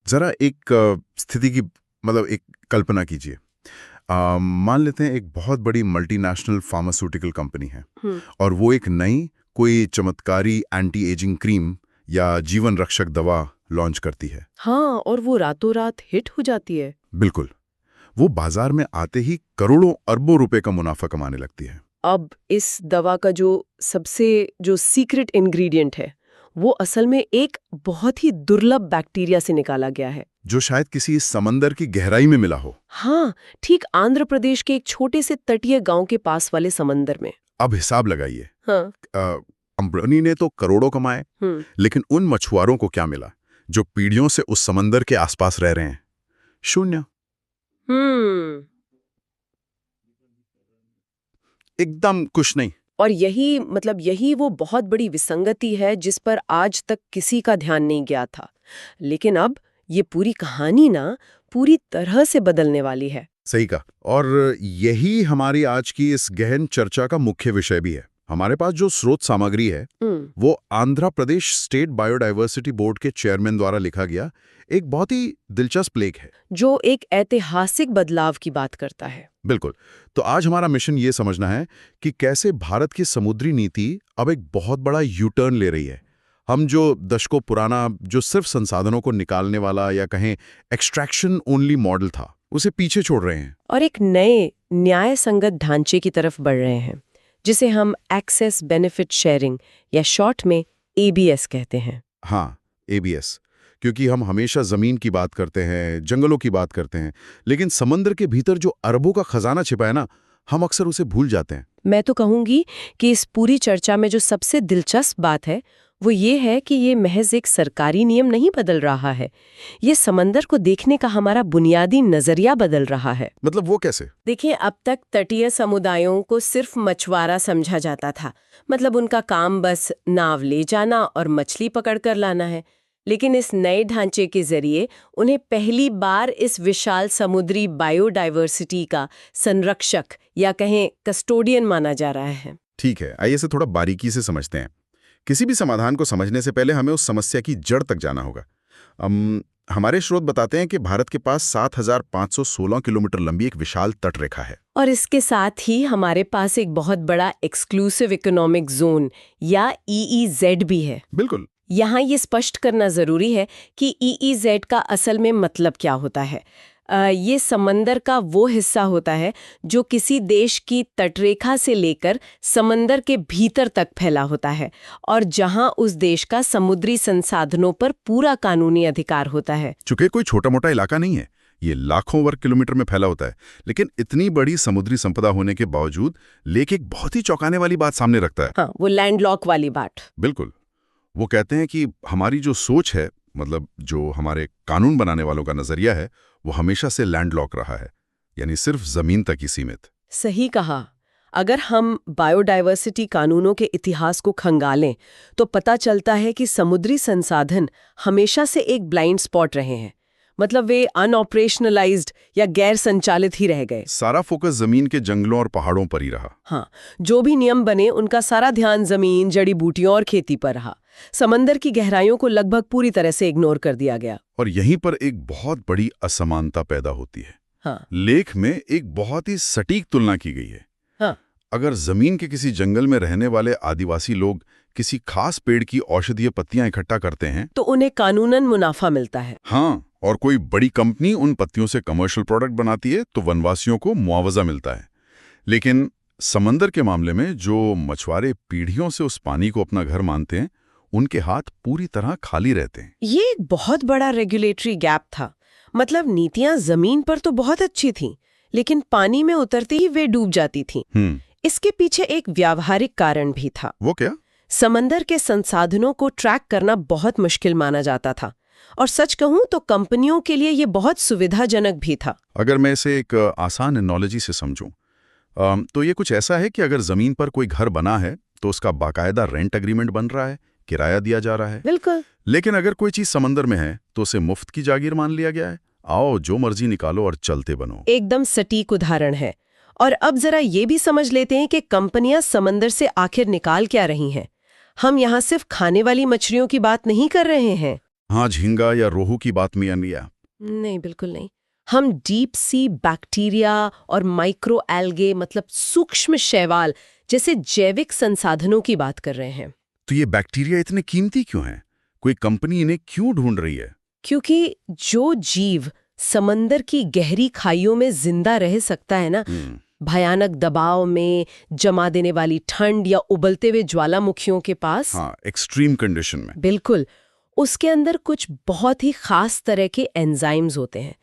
जरा एक स्थिति की मतलब एक कल्पना कीजिए। मान लेते हैं एक बहुत बड़ी मल्टीनेशनल फार्मास्यूटिकल कंपनी है और वो एक नई कोई चमत्कारी एंटी एजिंग क्रीम या जीवन रक्षक दवा लॉन्च करती है। हाँ, और वो रातों रात हिट हो जाती है। बिल्कुल। वो बाजार में आते ही करोड़ों अरबों रुपए का मुनाफा कमाने लगती है। अब इस दवा का जो सीक्रेट इंग्रेडिएंट है वो असल में एक बहुत ही दुर्लभ बैक्टीरिया से निकाला गया है, जो शायद किसी समंदर की गहराई में मिला हो। हाँ, ठीक आंध्र प्रदेश के एक छोटे से तटीय गांव के पास वाले समंदर में। अब हिसाब लगाइए। हाँ। कंपनी ने तो करोड़ों कमाए, लेकिन उन मछुआरों को क्या मिला जो पीढ़ियों से उस समंदर के आसपास रह रहे हैं? शून्य। एकदम कुछ नहीं। और यही वो बहुत बड़ी विसंगति है जिस पर आज तक किसी का ध्यान नहीं गया था। लेकिन अब ये पूरी कहानी ना पूरी तरह से बदलने वाली है। सही कहा। और यही हमारी आज की इस गहन चर्चा का मुख्य विषय भी है। हमारे पास जो स्रोत सामग्री है वो Andhra Pradesh state biodiversity board के चेयरमैन द्वारा लिखा गया एक बहुत ही दिलचस्प लेख है, जो एक ऐतिहासिक बदलाव की बात करता है। बिल्कुल। तो आज हमारा मिशन ये समझना है कि कैसे भारत की समुद्री नीति अब एक बहुत बड़ा यू टर्न ले रही है। हम जो दशकों पुराना जो सिर्फ संसाधनों को निकालने वाला या कहें एक्सट्रैक्शन ओनली मॉडल था, उसे पीछे छोड़ रहे हैं और एक नए न्याय संगत ढांचे की तरफ बढ़ रहे हैं, जिसे हम एक्सेस बेनिफिट शेयरिंग या शॉर्ट में एबीएस कहते हैं। हाँ, एबीएस। क्योंकि हम हमेशा जमीन की बात करते हैं, जंगलों की बात करते हैं, लेकिन समंदर के भीतर जो अरबों का खजाना छिपा है ना, हम अक्सर उसे भूल जाते हैं। मैं तो कहूंगी कि इस पूरी चर्चा में जो सबसे दिलचस्प बात है वो ये है कि ये महज एक सरकारी नियम नहीं बदल रहा है, ये समंदर को देखने का हमारा बुनियादी नजरिया बदल रहा है। मतलब वो कैसे? देखिए, अब तक तटीय समुदायों को सिर्फ मछुआरा समझा जाता था। मतलब उनका काम बस नाव ले जाना और मछली पकड़कर लाना है। लेकिन इस नए ढांचे के जरिए उन्हें पहली बार इस विशाल समुद्री बायोडायवर्सिटी का संरक्षक या कहें कस्टोडियन माना जा रहा है। ठीक है, आइए इसे थोड़ा बारीकी से समझते हैं। किसी भी समाधान को समझने से पहले हमें उस समस्या की जड़ तक जाना होगा। हमारे स्रोत बताते हैं कि भारत के पास 7,516 किलोमीटर लंबी एक विशाल तट रेखा है, और इसके साथ ही हमारे पास एक बहुत बड़ा एक्सक्लूसिव इकोनॉमिक जोन या EEZ भी है। बिल्कुल। यहाँ ये स्पष्ट करना जरूरी है कि EEZ का असल में मतलब क्या होता है। ये समंदर का वो हिस्सा होता है जो किसी देश की तटरेखा से लेकर समंदर के भीतर तक फैला होता है और जहां उस देश का समुद्री संसाधनों पर पूरा कानूनी अधिकार होता है। चूंकि कोई छोटा मोटा इलाका नहीं है, ये लाखों वर्ग किलोमीटर में फैला होता है। लेकिन इतनी बड़ी समुद्री संपदा होने के बावजूद लेख एक बहुत ही चौंकाने वाली बात सामने रखता है। हाँ, वो लैंडलॉक वाली बात। बिल्कुल। वो कहते हैं कि हमारी जो सोच है, मतलब जो हमारे कानून बनाने वालों का नजरिया है, वो हमेशा से लैंडलॉक रहा है, यानी सिर्फ जमीन तक ही सीमित। सही कहा। अगर हम बायोडायवर्सिटी कानूनों के इतिहास को खंगालें तो पता चलता है कि समुद्री संसाधन हमेशा से एक ब्लाइंड स्पॉट रहे हैं। मतलब वे अनऑपरेशनलाइज्ड या गैर संचालित ही रह गए। सारा फोकस जमीन के जंगलों और पहाड़ों पर ही रहा। हाँ, जो भी नियम बने उनका सारा ध्यान जमीन, जड़ी बूटियों और खेती पर रहा। समंदर की गहराइयों को लगभग पूरी तरह से इग्नोर कर दिया गया। और यहीं पर एक बहुत बड़ी असमानता पैदा होती है। हाँ। लेख में एक बहुत ही सटीक तुलना की गई है। हाँ। अगर जमीन के किसी जंगल में रहने वाले आदिवासी लोग किसी खास पेड़ की औषधीय पत्तियां इकट्ठा करते हैं तो उन्हें कानूनन मुनाफा मिलता है। हाँ, और कोई बड़ी कंपनी उन पत्तियों से कमर्शियल प्रोडक्ट बनाती है तो वनवासियों को मुआवजा मिलता है। लेकिन समंदर के मामले में जो मछुआरे पीढ़ियों से उस पानी को अपना घर मानते हैं, उनके हाथ पूरी तरह खाली रहते हैं। ये एक बहुत बड़ा रेगुलेटरी गैप था। मतलब नीतियां जमीन पर तो बहुत अच्छी थीं, लेकिन पानी में उतरते ही वे डूब जाती थीं। इसके पीछे एक व्यावहारिक कारण भी था। वो क्या? समंदर के संसाधनों को ट्रैक करना बहुत मुश्किल माना जाता था, और सच कहूं तो कंपनियों के लिए ये बहुत सुविधाजनक भी था। अगर मैं इसे एक आसान एनालॉजी से समझूं, तो ये कुछ ऐसा है कि अगर जमीन पर कोई घर बना है तो उसका बाकायदा रेंट एग्रीमेंट बन रहा है, किराया दिया जा रहा है। बिल्कुल। लेकिन अगर कोई चीज समंदर में है तो उसे मुफ्त की जागीर मान लिया गया है। आओ जो मर्जी निकालो और चलते बनो। एकदम सटीक उदाहरण है। और अब जरा ये भी समझ लेते हैं कि कंपनियां समंदर से आखिर निकाल क्या रही हैं। हम यहाँ सिर्फ खाने वाली मछलियों की बात नहीं कर रहे हैं। हाँ, झींगा या रोहू की बात में लिया। नहीं, बिल्कुल नहीं। हम डीप सी बैक्टीरिया और माइक्रो एल्गे मतलब सूक्ष्म शैवाल जैसे जैविक संसाधनों की बात कर रहे हैं। तो ये बैक्टीरिया इतने कीमती क्यों हैं? कोई कंपनी इन्हें क्यों ढूंढ रही है? क्योंकि जो जीव समंदर की गहरी खाइयों में जिंदा रह सकता है ना, भयानक दबाव में, जमा देने वाली ठंड या उबलते हुए ज्वालामुखियों के पास, हाँ, एक्सट्रीम कंडीशन में। बिल्कुल, उसके अंदर कुछ बहुत ही खास तरह के एंजाइम्स होते हैं।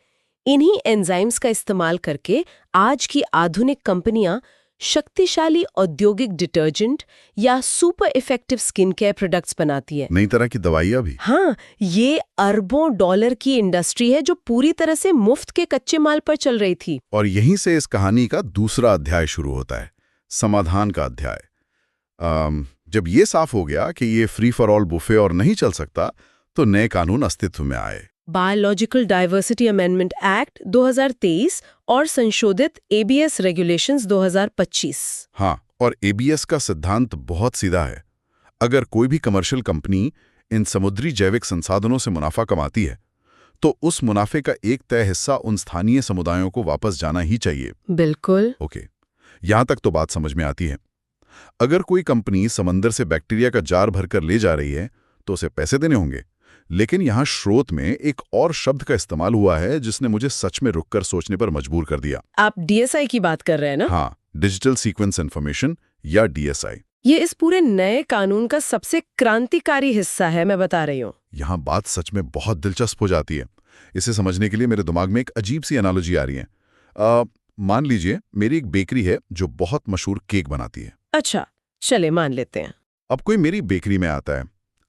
इन्हीं एंजाइम्स का इस्तेमाल करके आज की आधुनिक कंपनियां शक्तिशाली औद्योगिक डिटर्जेंट या super effective skin care products बनाती है। नई तरह की दवाइयाँ भी। हाँ, ये अरबों डॉलर की इंडस्ट्री है जो पूरी तरह से मुफ्त के कच्चे माल पर चल रही थी। और यहीं से इस कहानी का दूसरा अध्याय शुरू होता है, समाधान का अध्याय। जब ये साफ हो गया कि ये फ्री फॉर ऑल बुफे और नहीं चल सकता, तो नए कानून अस्तित्व में आए। बायोलॉजिकल डाइवर्सिटी अमेंडमेंट एक्ट 2023 और संशोधित एबीएस रेगुलेशंस 2025। हाँ, और एबीएस का सिद्धांत बहुत सीधा है। अगर कोई भी कमर्शियल कंपनी इन समुद्री जैविक संसाधनों से मुनाफा कमाती है, तो उस मुनाफे का एक तय हिस्सा उन स्थानीय समुदायों को वापस जाना ही चाहिए। बिल्कुल। ओके, यहां तक तो बात समझ में आती है। अगर कोई कंपनी समंदर से बैक्टीरिया का जार भरकर ले जा रही है, तो उसे पैसे देने होंगे। लेकिन यहां स्रोत में एक और शब्द का इस्तेमाल हुआ है जिसने मुझे सच में रुककर सोचने पर मजबूर कर दिया। आप डीएसआई की बात कर रहे हैं ना? हाँ, डिजिटल सीक्वेंस इंफॉर्मेशन या डीएसआई। ये इस पूरे नए कानून का सबसे क्रांतिकारी हिस्सा है, मैं बता रही हूँ। यहाँ बात सच में बहुत दिलचस्प हो जाती है। इसे समझने के लिए मेरे दिमाग में एक अजीब सी एनालॉजी आ रही है। मान लीजिए मेरी एक बेकरी है जो बहुत मशहूर केक बनाती है। अच्छा, चले मान लेते हैं। अब कोई मेरी बेकरी में आता है,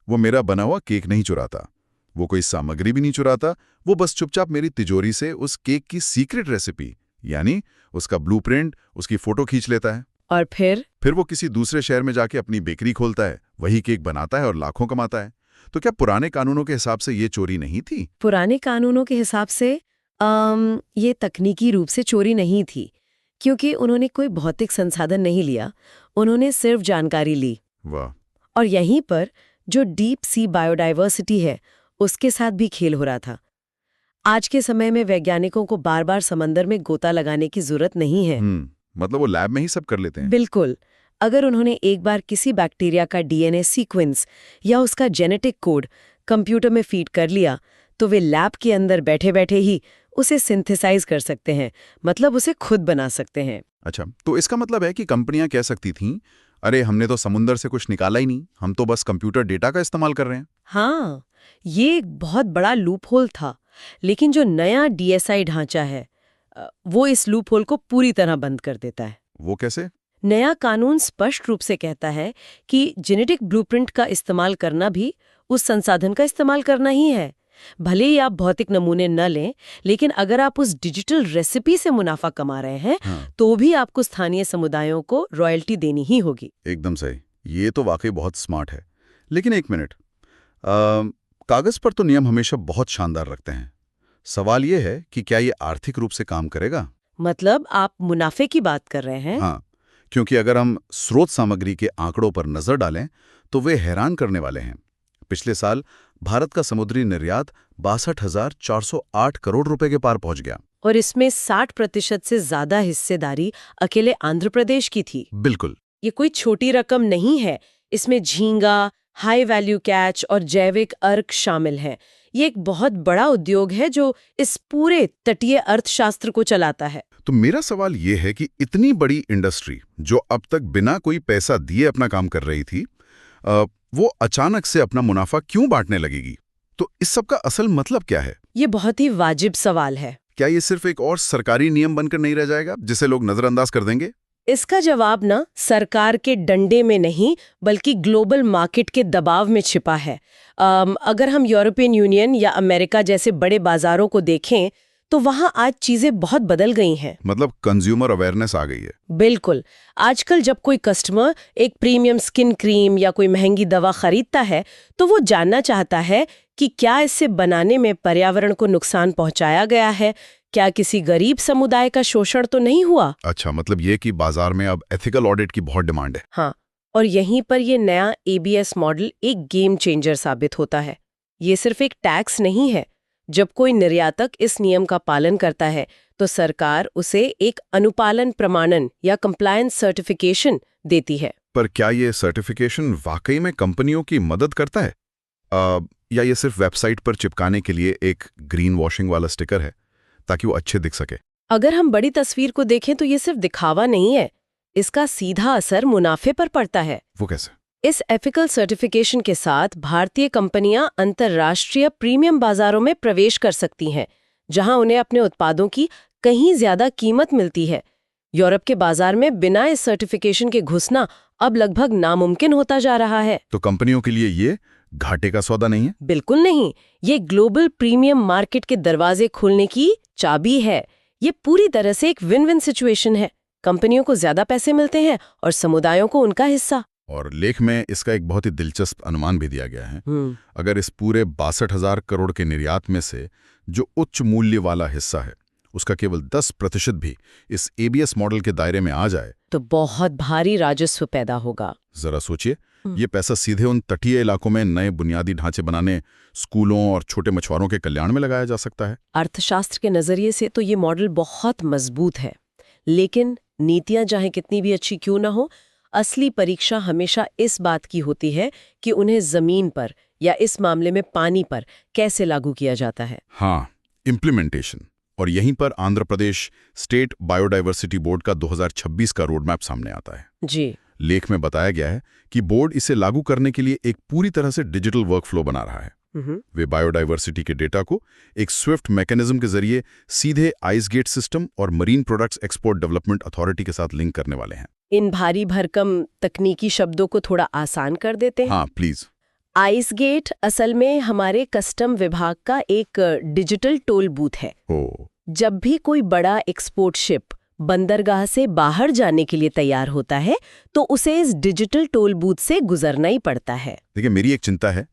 वो मेरा बना हुआ केक नहीं चुराता, वो कोई सामग्री भी नहीं चुराता, वो बस चुपचाप मेरी तिजोरी से उस केक की सीक्रेट रेसिपी यानी उसका ब्लूप्रिंट, उसकी फोटो खींच लेता है। और फिर वो किसी दूसरे शहर में जाके अपनी बेकरी खोलता है, वही केक बनाता है और लाखों कमाता है। तो क्या पुराने कानूनों के हिसाब से ये चोरी नहीं थी? पुराने कानूनों के हिसाब से ये तकनीकी रूप से चोरी नहीं थी, क्योंकि उन्होंने कोई भौतिक संसाधन नहीं लिया, उन्होंने सिर्फ जानकारी ली। वाह। और यहीं पर जो डीप सी बायोडाइवर्सिटी है, उसके साथ भी खेल हो रहा था। आज के समय में वैज्ञानिकों को बार बार समंदर में गोता लगाने की जरूरत नहीं है। मतलब वो लैब में ही सब कर लेते हैं। बिल्कुल। अगर उन्होंने एक बार किसी बैक्टीरिया का डीएनए सीक्वेंस या उसका जेनेटिक कोड कंप्यूटर में फीड कर लिया, तो वे लैब के अंदर बैठे बैठे ही उसे सिंथेसाइज कर सकते हैं, मतलब उसे खुद बना सकते हैं। अच्छा, तो इसका मतलब है कि कंपनियां कह सकती थीं, अरे हमने तो समुंदर से कुछ निकाला ही नहीं, हम तो बस कंप्यूटर डेटा का इस्तेमाल कर रहे हैं। हाँ, ये एक बहुत बड़ा लूपहोल था। लेकिन जो नया डीएसआई ढांचा है, वो इस लूपहोल को पूरी तरह बंद कर देता है। वो कैसे? नया कानून स्पष्ट रूप से कहता है कि जेनेटिक ब्लूप्रिंट का इस्तेमाल करना भी उस संसाधन का इस्तेमाल करना ही है। भले ही आप भौतिक नमूने न लें, लेकिन अगर आप उस डिजिटल रेसिपी से मुनाफा कमा रहे हैं, तो भी आपको स्थानीय समुदायों को रॉयल्टी देनी ही होगी। एकदम सही। ये तो वाकई बहुत स्मार्ट है। लेकिन एक मिनट, कागज पर तो नियम हमेशा बहुत शानदार रखते हैं। सवाल ये है कि क्या ये आर्थिक रूप से काम करेगा? मतलब आप मुनाफे की बात कर रहे हैं? हाँ, क्योंकि अगर हम स्रोत सामग्री के आंकड़ों पर नजर डालें, तो वे हैरान करने वाले हैं। पिछले साल भारत का समुद्री निर्यात 62,408 करोड़ रुपए के पार पहुंच गया। और इसमें 60% से ज्यादा हिस्सेदारी अकेले आंध्र प्रदेश की थी। बिल्कुल। ये कोई छोटी रकम नहीं है। इसमें झींगा, हाई वैल्यू कैच और जैविक अर्क शामिल हैं। ये एक बहुत बड़ा उद्योग है जो इस पूरे तटीय अर्थशास्त्र को चलाता है। तो मेरा सवाल ये है कि इतनी बड़ी इंडस्ट्री जो अब तक बिना कोई पैसा दिए अपना काम कर रही थी, वो अचानक से अपना मुनाफा क्यों बांटने लगेगी? तो इस सब का असल मतलब क्या है? ये बहुत ही वाजिब सवाल है। क्या ये सिर्फ एक और सरकारी नियम बनकर नहीं रह जाएगा जिसे लोग नजरअंदाज कर देंगे? इसका जवाब ना सरकार के डंडे में नहीं, बल्कि ग्लोबल मार्केट के दबाव में छिपा है। अगर हम यूरोपियन यूनियन या अमेरिका जैसे बड़े बाजारों को देखें, तो वहां आज चीजें बहुत बदल गई हैं। मतलब कंज्यूमर अवेयरनेस आ गई है। बिल्कुल। आजकल जब कोई कस्टमर एक प्रीमियम स्किन क्रीम या कोई महंगी दवा खरीदता है, तो वो जानना चाहता है कि क्या इससे बनाने में पर्यावरण को नुकसान पहुंचाया गया है, क्या किसी गरीब समुदाय का शोषण तो नहीं हुआ। अच्छा, मतलब ये कि बाजार में अब एथिकल ऑडिट की बहुत डिमांड है। हाँ, और यहीं पर ये नया एबीएस मॉडल एक गेम चेंजर साबित होता है। ये सिर्फ एक टैक्स नहीं है। जब कोई निर्यातक इस नियम का पालन करता है तो सरकार उसे एक अनुपालन प्रमाणन या कंप्लायंस सर्टिफिकेशन देती है। पर क्या ये सर्टिफिकेशन वाकई में कंपनियों की मदद करता है या ये सिर्फ वेबसाइट पर चिपकाने के लिए एक ग्रीन वॉशिंग वाला स्टिकर है ताकि वो अच्छे दिख सके? अगर हम बड़ी तस्वीर को देखें तो ये सिर्फ दिखावा नहीं है, इसका सीधा असर मुनाफे पर पड़ता है। वो कैसे? इस एथिकल सर्टिफिकेशन के साथ भारतीय कंपनियां अंतर्राष्ट्रीय प्रीमियम बाजारों में प्रवेश कर सकती हैं, जहां उन्हें अपने उत्पादों की कहीं ज्यादा कीमत मिलती है। यूरोप के बाजार में बिना इस सर्टिफिकेशन के घुसना अब लगभग नामुमकिन होता जा रहा है। तो कंपनियों के लिए ये घाटे का सौदा नहीं है? बिल्कुल नहीं, ये ग्लोबल प्रीमियम मार्केट के दरवाजे खोलने की चाबी है। ये पूरी तरह से एक विन विन सिचुएशन है। कंपनियों को ज्यादा पैसे मिलते हैं और समुदायों को उनका हिस्सा। और लेख में इसका एक बहुत ही दिलचस्प अनुमान भी दिया गया है। अगर इस पूरे 62,000 करोड़ के निर्यात में से जो उच्च मूल्य वाला हिस्सा है उसका केवल 10% भी इस ABS मॉडल के दायरे में आ जाए तो बहुत भारी राजस्व पैदा होगा। जरा सोचिए, ये पैसा सीधे उन तटीय इलाकों में नए बुनियादी ढांचे बनाने, स्कूलों और छोटे मछुआरों के कल्याण में लगाया जा सकता है। अर्थशास्त्र के नजरिए से तो ये मॉडल बहुत मजबूत है, लेकिन नीतियां चाहे कितनी भी अच्छी क्यों ना हो, असली परीक्षा हमेशा इस बात की होती है कि उन्हें जमीन पर या इस मामले में पानी पर कैसे लागू किया जाता है। हाँ, इम्प्लीमेंटेशन। और यहीं पर Andhra Pradesh state biodiversity board का 2026 का रोड मैप सामने आता है। जी। लेख में बताया गया है कि बोर्ड इसे लागू करने के लिए एक पूरी तरह से डिजिटल वर्कफ्लो बना रहा है। वे बायोडायवर्सिटी के डेटा को एक स्विफ्ट मैकेनिज्म के जरिए सीधे आइस गेट सिस्टम और marine products export development authority के साथ लिंक करने वाले हैं। इन भारी भरकम तकनीकी शब्दों को थोड़ा आसान कर देते हैं। हाँ प्लीज। आइस गेट असल में हमारे कस्टम विभाग का एक डिजिटल टोल बूथ है। जब भी कोई बड़ा एक्सपोर्ट शिप बंदरगाह से बाहर जाने के लिए तैयार होता है तो उसे इस डिजिटल टोल बूथ से गुजरना ही पड़ता है। देखिए, मेरी एक चिंता है,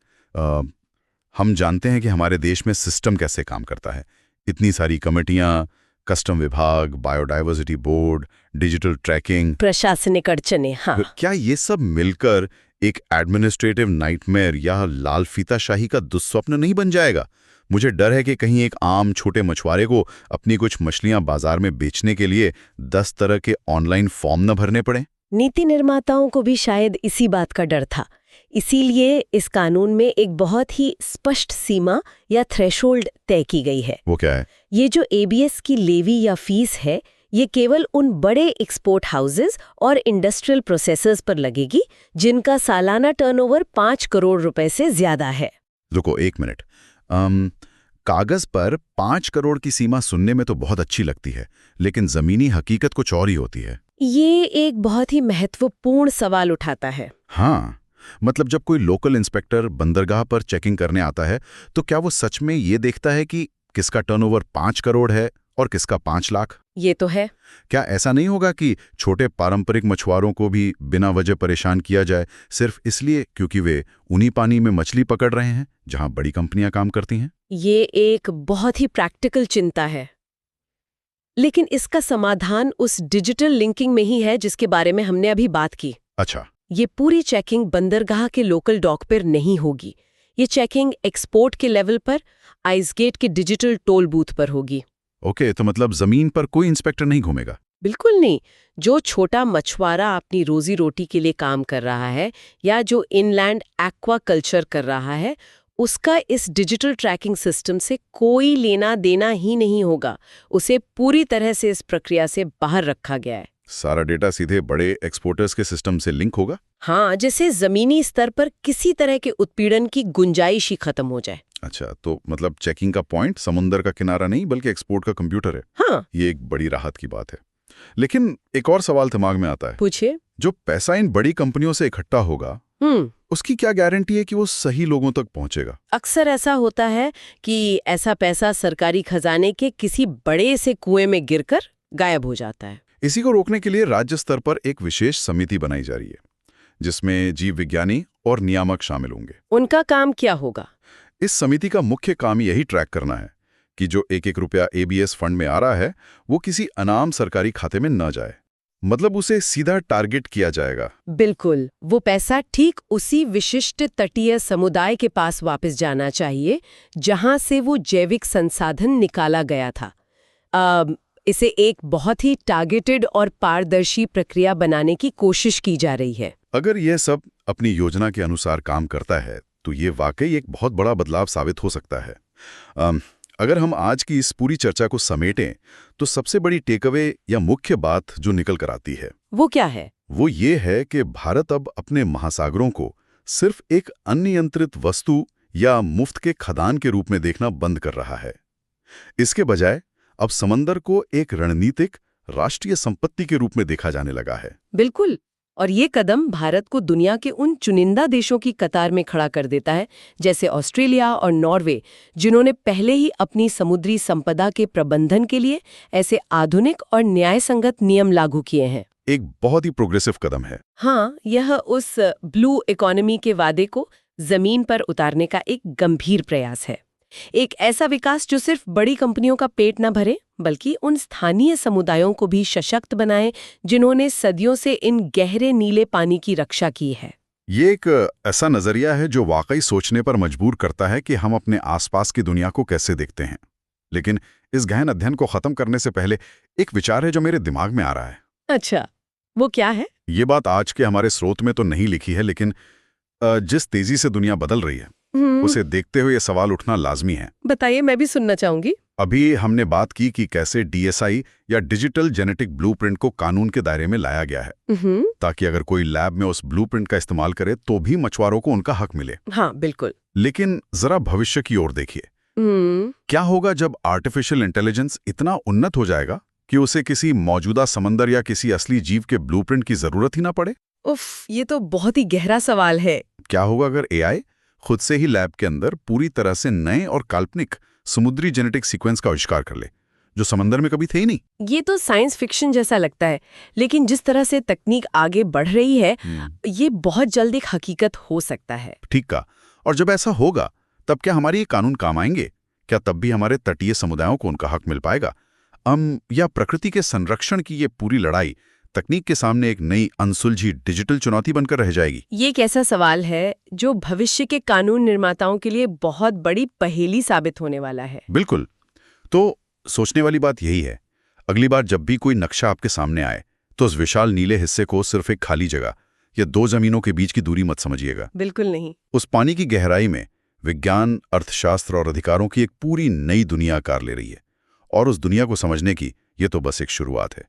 हम जानते हैं कि हमारे देश में सिस्टम कैसे काम करता है। इतनी सारी कमेटियां, कस्टम विभाग, बायोडायवर्सिटी बोर्ड, डिजिटल ट्रैकिंग, प्रशासनिक अड़चने। हाँ, क्या ये सब मिलकर एक एडमिनिस्ट्रेटिव नाइटमेयर या लाल फीताशाही का दुस्वप्न नहीं बन जाएगा? मुझे डर है कि कहीं एक आम छोटे मछुआरे को अपनी कुछ मछलियां बाजार में बेचने के लिए 10 तरह के ऑनलाइन फॉर्म न भरने पड़े। नीति निर्माताओं को भी शायद इसी बात का डर था। इसीलिए इस कानून में एक बहुत ही स्पष्ट सीमा या थ्रेशोल्ड तय की गई है। वो क्या है? ये जो ABS की लेवी या फीस है, ये केवल उन बड़े एक्सपोर्ट हाउसेस और इंडस्ट्रियल प्रोसेसर्स पर लगेगी जिनका सालाना टर्नओवर 5 करोड़ रुपए से ज्यादा है। रुको एक मिनट, कागज पर 5 करोड़ की सीमा सुनने में तो बहुत अच्छी लगती है, लेकिन जमीनी हकीकत कुछ और ही होती है। ये एक बहुत ही महत्वपूर्ण सवाल उठाता है। हाँ, मतलब जब कोई लोकल इंस्पेक्टर बंदरगाह पर चेकिंग करने आता है तो क्या वो सच में ये देखता है कि किसका टर्नओवर 5 करोड़ है और किसका 5 लाख? ये तो है। क्या ऐसा नहीं होगा कि छोटे पारंपरिक मछुआरों को भी बिना वजह परेशान किया जाए सिर्फ इसलिए क्योंकि वे उन्हीं पानी में मछली पकड़ रहे हैं जहां बड़ी कंपनियां काम करती हैं? ये एक बहुत ही प्रैक्टिकल चिंता है, लेकिन इसका समाधान उस डिजिटल लिंकिंग में ही है जिसके बारे में हमने अभी बात की। अच्छा। ये पूरी चेकिंग बंदरगाह के लोकल डॉक पर नहीं होगी। ये चेकिंग एक्सपोर्ट के लेवल पर आइस गेट के डिजिटल टोल बूथ पर होगी। ओके, तो मतलब जमीन पर कोई इंस्पेक्टर नहीं घूमेगा? बिल्कुल नहीं। जो छोटा मछुआरा अपनी रोजी रोटी के लिए काम कर रहा है या जो इनलैंड एक्वा कल्चर कर रहा है, उसका इस डिजिटल ट्रैकिंग सिस्टम से कोई लेना देना ही नहीं होगा। उसे पूरी तरह से इस प्रक्रिया से बाहर रखा गया है। सारा डेटा सीधे बड़े एक्सपोर्टर्स के सिस्टम से लिंक होगा? हाँ, जैसे जमीनी स्तर पर किसी तरह के उत्पीड़न की गुंजाइश ही खत्म हो जाए। अच्छा, तो मतलब चेकिंग का पॉइंट समुंदर का किनारा नहीं बल्कि एक्सपोर्ट का कंप्यूटर है। हाँ, ये एक बड़ी राहत की बात है। लेकिन एक और सवाल दिमाग में आता है। पूछिए। जो पैसा इन बड़ी कंपनियों से इकट्ठा होगा, उसकी क्या गारंटी है कि वो सही लोगों तक पहुंचेगा? अक्सर ऐसा होता है कि ऐसा पैसा सरकारी खजाने के किसी बड़े से कुएं में गिरकर गायब हो जाता है। इसी को रोकने के लिए राज्य स्तर पर एक विशेष समिति बनाई जा रही है जिसमें जीव विज्ञानी और नियामक शामिल होंगे। उनका काम क्या होगा? इस समिति का मुख्य काम यही ट्रैक करना है कि जो एक रुपया ABS फंड में आ रहा है वो किसी अनाम सरकारी खाते में न जाए। मतलब उसे सीधा टारगेट किया जाएगा। बिल्कुल, वो पैसा ठीक उसी विशिष्ट तटीय समुदाय के पास वापस जाना चाहिए जहां से वो जैविक संसाधन निकाला गया था। इसे एक बहुत ही टारगेटेड और पारदर्शी प्रक्रिया बनाने की कोशिश की जा रही है। अगर यह सब अपनी योजना के अनुसार काम करता है तो ये वाकई एक बहुत बड़ा बदलाव साबित हो सकता है। अगर हम आज की इस पूरी चर्चा को समेटें तो सबसे बड़ी टेकअवे या मुख्य बात जो निकल कर आती है वो क्या है? वो ये है कि भारत अब अपने महासागरों को सिर्फ एक अनियंत्रित वस्तु या मुफ्त के खदान के रूप में देखना बंद कर रहा है। इसके बजाय अब समंदर को एक रणनीतिक राष्ट्रीय संपत्ति के रूप में देखा जाने लगा है। बिल्कुल, और ये कदम भारत को दुनिया के उन चुनिंदा देशों की कतार में खड़ा कर देता है, जैसे ऑस्ट्रेलिया और नॉर्वे, जिन्होंने पहले ही अपनी समुद्री संपदा के प्रबंधन के लिए ऐसे आधुनिक और न्यायसंगत नियम लागू किए हैं। एक बहुत ही प्रोग्रेसिव कदम है। हाँ, यह उस ब्लू इकोनॉमी के वादे को जमीन पर उतारने का एक गंभीर प्रयास है। एक ऐसा विकास जो सिर्फ बड़ी कंपनियों का पेट न भरे, बल्कि उन स्थानीय समुदायों को भी सशक्त बनाए जिन्होंने सदियों से इन गहरे नीले पानी की रक्षा की है। ये एक ऐसा नजरिया है जो वाकई सोचने पर मजबूर करता है कि हम अपने आसपास की दुनिया को कैसे देखते हैं। लेकिन इस गहन अध्ययन को खत्म करने से पहले एक विचार है जो मेरे दिमाग में आ रहा है। अच्छा, वो क्या है? ये बात आज के हमारे स्रोत में तो नहीं लिखी है, लेकिन जिस तेजी से दुनिया बदल रही है उसे देखते हुए ये सवाल उठना लाजमी है। बताइए, मैं भी सुनना चाहूंगी। अभी हमने बात की कि कैसे डीएसआई या डिजिटल जेनेटिक ब्लूप्रिंट को कानून के दायरे में लाया गया है ताकि अगर कोई लैब में उस ब्लूप्रिंट का इस्तेमाल करे तो भी मछुआरों को उनका हक मिले। हाँ, बिल्कुल। लेकिन जरा भविष्य की ओर देखिए। क्या होगा जब आर्टिफिशियल इंटेलिजेंस इतना उन्नत हो जाएगा कि उसे किसी मौजूदा समंदर या किसी असली जीव के ब्लूप्रिंट की जरूरत ही ना पड़े? उफ, ये तो बहुत ही गहरा सवाल है। क्या होगा अगर एआई खुद से ही लैब के अंदर पूरी तरह से नए और काल्पनिक समुद्री जेनेटिक सीक्वेंस का आविष्कार कर ले जो समंदर में कभी थे ही नहीं? ये तो साइंस फिक्शन जैसा लगता है, लेकिन जिस तरह से तकनीक आगे बढ़ रही है ये बहुत जल्द एक हकीकत हो सकता है। ठीक कहा। और जब ऐसा होगा तब क्या हमारे ये कानून काम आएंगे? क्या तब भी हमारे तटीय समुदायों को उनका हक मिल पाएगा? या प्रकृति के संरक्षण की ये पूरी लड़ाई तकनीक के सामने एक नई अनसुलझी डिजिटल चुनौती बनकर रह जाएगी? ये एक ऐसा सवाल है जो भविष्य के कानून निर्माताओं के लिए बहुत बड़ी पहेली साबित होने वाला है। बिल्कुल। तो सोचने वाली बात यही है, अगली बार जब भी कोई नक्शा आपके सामने आए तो उस विशाल नीले हिस्से को सिर्फ एक खाली जगह या दो जमीनों के बीच की दूरी मत समझिएगा। बिल्कुल नहीं। उस पानी की गहराई में विज्ञान, अर्थशास्त्र और अधिकारों की एक पूरी नई दुनिया आकार ले रही है, और उस दुनिया को समझने की ये तो बस एक शुरुआत है।